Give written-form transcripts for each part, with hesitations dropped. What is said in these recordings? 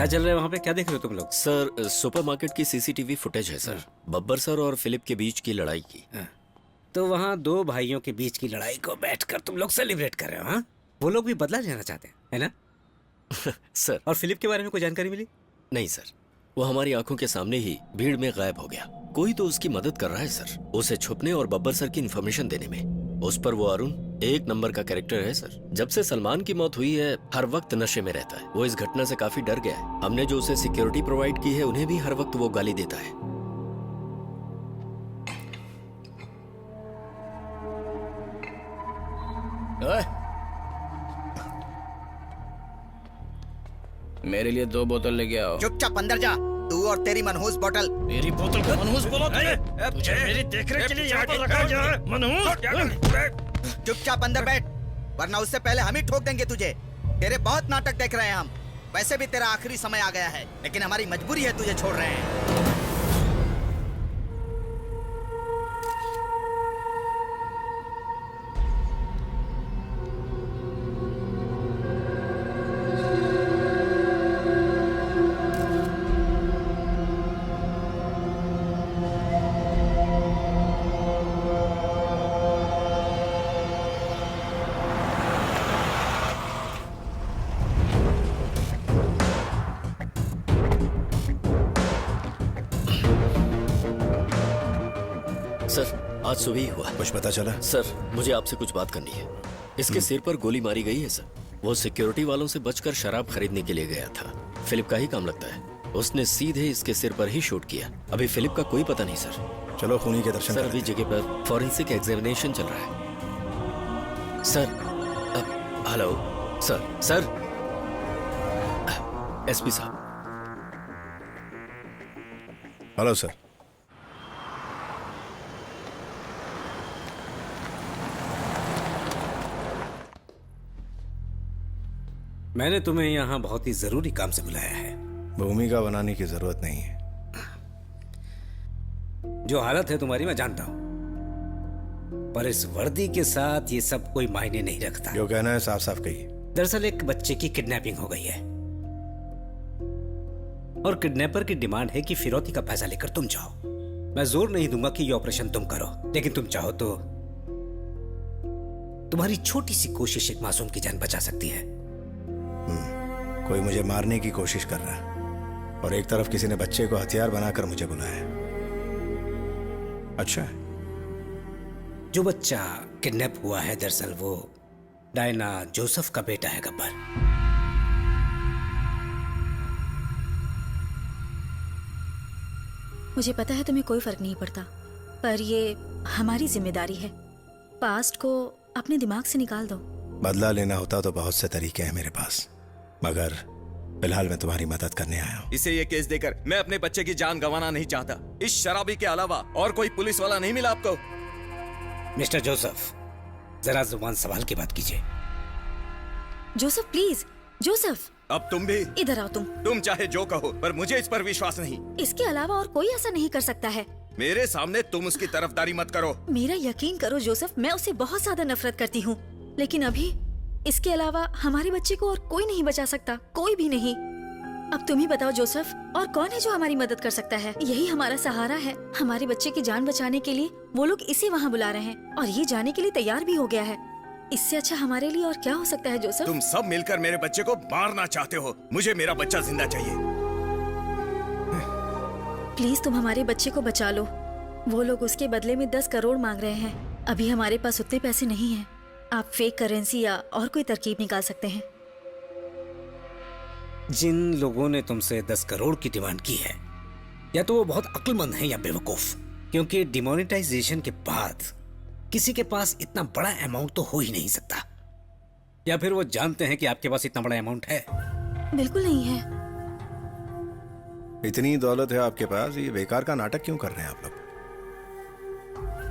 क्या चल रहा है वहाँ पे? क्या देख रहे हो तुम लोग? सर सुपरमार्केट की सीसीटीवी फुटेज है सर, बब्बर सर और फिलिप के बीच की लड़ाई की। तो वहाँ दो भाइयों के बीच की लड़ाई को बैठकर तुम लोग सेलिब्रेट कर रहे हो? हाँ, वो लोग भी बदला लेना चाहते हैं, है ना? सर और फिलिप के बारे में कोई जानकारी मिली? नहीं सर, वो हमारी आंखों के सामने ही भीड़ में गायब हो गया। कोई तो उसकी मदद कर रहा है सर, उसे छुपने और बब्बर सर की इन्फॉर्मेशन देने में। उस पर वो अरुण एक नंबर का कैरेक्टर है सर। जब से सलमान की मौत हुई है हर वक्त नशे में रहता है। वो इस घटना से काफी डर गया है। हमने जो उसे सिक्योरिटी प्रोवाइड की है उन्हें भी हर वक्त वो गाली देता है। मेरे लिए 2 बोतल लेके आओ। चुपचाप अंदर जा, तू और तेरी मनहूस बोतल। मेरी बोतल को मनहूस बोला तुमने? तुझे मेरी देखरेख के लिए यहाँ पर रखा गया है मनहूस। चुपचाप अंदर बैठ, वरना उससे पहले हम ही ठोक देंगे तुझे। तेरे बहुत नाटक देख रहे हैं हम। वैसे भी तेरा आखिरी समय आ गया है, लेकिन हमारी मजबूरी है तुझे छोड़ रहे हैं। सर आज सुबह ही हुआ। कुछ पता चला? सर मुझे आपसे कुछ बात करनी है। इसके सिर पर गोली मारी गई है सर। वो सिक्योरिटी वालों से बचकर शराब खरीदने के लिए गया था। फिलिप का ही काम लगता है। उसने सीधे इसके सिर पर ही शूट किया। अभी फिलिप का कोई पता नहीं सर। चलो खूनी के दर्शन सर अभी जगह पर फॉरेंसिक एग्जामिनेशन चल रहा है sir. Hello sir. Sir SP साहब। Hello sir. मैंने तुम्हें यहाँ बहुत ही जरूरी काम से बुलाया है। भूमिका बनाने की जरूरत नहीं है। जो हालत है तुम्हारी मैं जानता हूँ, पर इस वर्दी के साथ ये सब कोई मायने नहीं रखता। जो कहना है साफ साफ कहिए। दरअसल एक बच्चे की किडनैपिंग हो गई है और किडनैपर की डिमांड है कि फिरौती का पैसा लेकर तुम जाओ। मैं जोर नहीं दूंगा कि ये ऑपरेशन तुम करो, लेकिन तुम चाहो तो तुम्हारी छोटी सी कोशिश एक मासूम की जान बचा सकती है। कोई मुझे मारने की कोशिश कर रहा है और एक तरफ किसी ने बच्चे को हथियार बनाकर मुझे बुलाया है। अच्छा है। जो बच्चा किडनैप हुआ है दरअसल वो डायना जोसेफ का बेटा है गब्बर। मुझे पता है तुम्हें कोई फर्क नहीं पड़ता, पर ये हमारी जिम्मेदारी है। पास्ट को अपने दिमाग से निकाल दो। बदला लेना होता तो बहुत से तरीके हैं मेरे पास, मगर फिलहाल मैं तुम्हारी मदद करने आया हूँ। इसे ये केस देकर मैं अपने बच्चे की जान गंवाना नहीं चाहता। इस शराबी के अलावा और कोई पुलिस वाला नहीं मिला आपको? मिस्टर जोसेफ, जरा जुबान संभाल के बात कीजिए। Joseph please, Joseph. अब तुम भी इधर आओ। तुम चाहे जो कहो, पर मुझे इस पर विश्वास नहीं। इसके अलावा और कोई ऐसा नहीं कर सकता है। मेरे सामने तुम उसकी तरफदारी मत करो। मेरा यकीन करो जोसेफ, मैं उससे बहुत ज्यादा नफरत करती हूँ, लेकिन अभी इसके अलावा हमारे बच्चे को और कोई नहीं बचा सकता, कोई भी नहीं। अब तुम ही बताओ जोसेफ, और कौन है जो हमारी मदद कर सकता है? यही हमारा सहारा है। हमारे बच्चे की जान बचाने के लिए वो लोग इसे वहाँ बुला रहे हैं और ये जाने के लिए तैयार भी हो गया है। इससे अच्छा हमारे लिए और क्या हो सकता है जोसेफ? तुम सब मिलकर मेरे बच्चे को मारना चाहते हो। मुझे मेरा बच्चा जिंदा चाहिए। प्लीज तुम हमारे बच्चे को बचा लो। वो लोग उसके बदले में 10 करोड़ मांग रहे हैं। अभी हमारे पास उतने पैसे नहीं हैं। आप फेक करेंसी या और कोई तरकीब निकाल सकते हैं। जिन लोगों ने तुमसे 10 करोड़ की डिमांड की है, या तो वो बहुत अक्लमंद हैं या बेवकूफ, क्योंकि डिमोनेटाइजेशन के बाद किसी के पास इतना बड़ा अमाउंट तो हो ही नहीं सकता। या फिर वो जानते हैं कि आपके पास इतना बड़ा अमाउंट है। बिल्कुल नहीं है। इतनी दौलत है आपके पास, ये बेकार का नाटक क्यों कर रहे हैं आप लोग?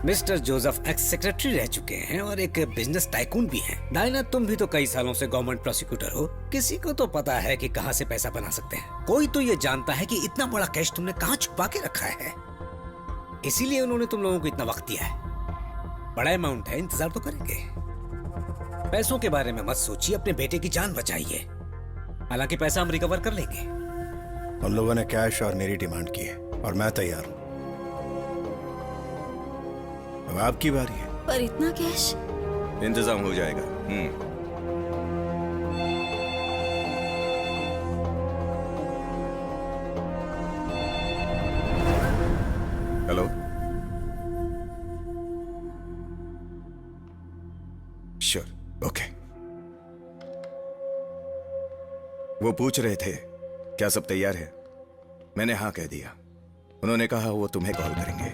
मिस्टर जोसेफ एक्स सेक्रेटरी रह चुके हैं और एक बिजनेस टाइकून भी हैं। डायना, तुम भी तो कई सालों से गवर्नमेंट प्रोसिक्यूटर हो। किसी को तो पता है कि कहां से पैसा बना सकते हैं। कोई तो ये जानता है कि इतना बड़ा कैश तुमने कहां छुपा के रखा है। इसीलिए उन्होंने तुम लोगों को इतना वक्त दिया है। बड़ा अमाउंट है, इंतजार तो करेंगे। पैसों के बारे में मत सोचिए, अपने बेटे की जान बचाइए। हालांकि पैसा हम रिकवर कर लेंगे। उन लोगों ने कैश और मेरी डिमांड की है और मैं तैयार हूं। अब आपकी बारी है। पर इतना कैश? इंतजाम हो जाएगा। Hello, sure, okay. वो पूछ रहे थे क्या सब तैयार है। मैंने हाँ कह दिया। उन्होंने कहा वो तुम्हें कॉल करेंगे।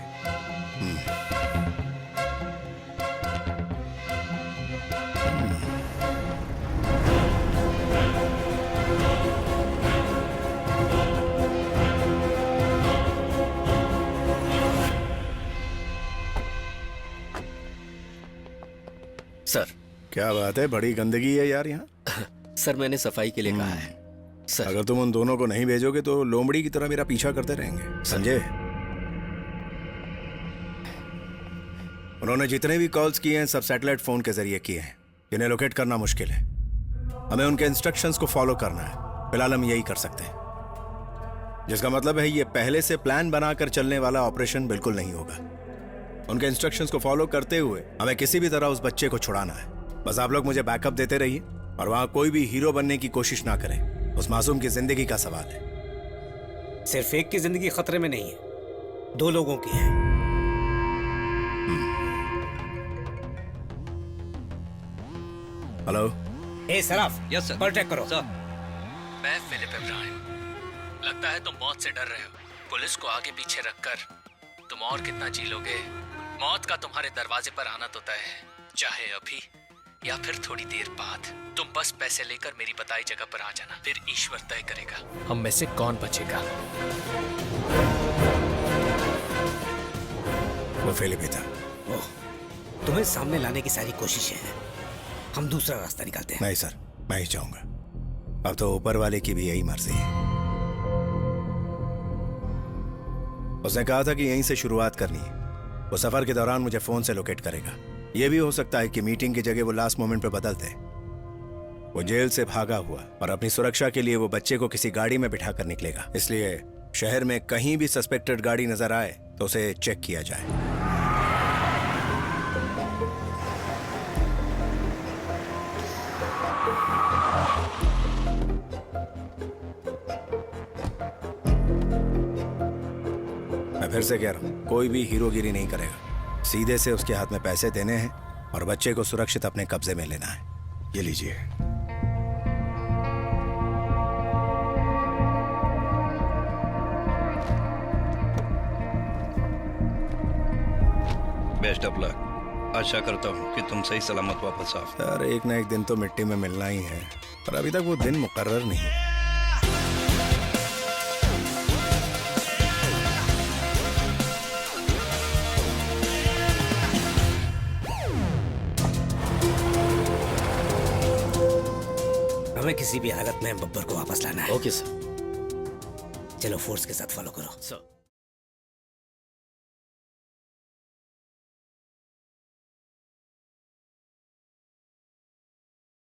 सर। क्या बात है, बड़ी गंदगी है यार यहाँ। सर मैंने सफाई के लिए कहा है। सर अगर तुम उन दोनों को नहीं भेजोगे तो लोमड़ी की तरह मेरा पीछा करते रहेंगे, समझे? उन्होंने जितने भी कॉल्स किए हैं सब सैटेलाइट फोन के जरिए किए हैं, जिन्हें लोकेट करना मुश्किल है। हमें उनके इंस्ट्रक्शंस को फॉलो करना है। फिलहाल हम यही कर सकते हैं, जिसका मतलब है ये पहले से प्लान बनाकर चलने वाला ऑपरेशन बिल्कुल नहीं होगा। उनके इंस्ट्रक्शंस को फॉलो करते हुए हमें किसी भी तरह उस बच्चे को छुड़ाना है। बस आप लोग मुझे बैकअप देते रहिए और वहां कोई भी हीरो बनने की कोशिश ना करें। उस मासूम की जिंदगी का सवाल है। सिर्फ एक की जिंदगी खतरे में नहीं है, 2 लोगों की है। हेलो। ए सराफ, यस सर। कॉन्टैक्ट करो। सर, मैं फिलिप इब्राहिम। लगता है तुम मौत से डर रहे हो। पुलिस को आगे पीछे रखकर तुम और कितना जी लोगे? मौत का तुम्हारे दरवाजे पर आना तो तय है, चाहे अभी या फिर थोड़ी देर बाद। तुम बस पैसे लेकर मेरी बताई जगह पर आ जाना, फिर ईश्वर तय करेगा हम में से कौन बचेगा। वो फिलिप था। ओह, तुम्हें सामने लाने की सारी कोशिशें हैं। हम दूसरा रास्ता निकालते हैं। नहीं सर, मैं ही चाहूंगा। अब तो ऊपर वाले की भी यही मर्जी है। उसने कहा था कि यहीं से शुरुआत करनी है। वो सफर के दौरान मुझे फोन से लोकेट करेगा। यह भी हो सकता है कि मीटिंग की जगह वो लास्ट मोमेंट पे बदल दे। वो जेल से भागा हुआ और अपनी सुरक्षा के लिए वो बच्चे को किसी गाड़ी में बिठा कर निकलेगा। इसलिए शहर में कहीं भी सस्पेक्टेड गाड़ी नजर आए तो उसे चेक किया जाए। मैं फिर से कह रहा हूं, कोई भी हीरोगिरी नहीं करेगा। सीधे से उसके हाथ में पैसे देने हैं और बच्चे को सुरक्षित अपने कब्जे में लेना है। ये लीजिए। Best of luck. आशा करता हूँ कि तुम सही सलामत वापस आओ। सर, एक ना एक दिन तो मिट्टी में मिलना ही है, पर अभी तक वो दिन मुकर्रर नहीं है। हमें किसी भी हालत में बब्बर को वापस लाना है। Okay sir. चलो फोर्स के साथ फॉलो करो। सर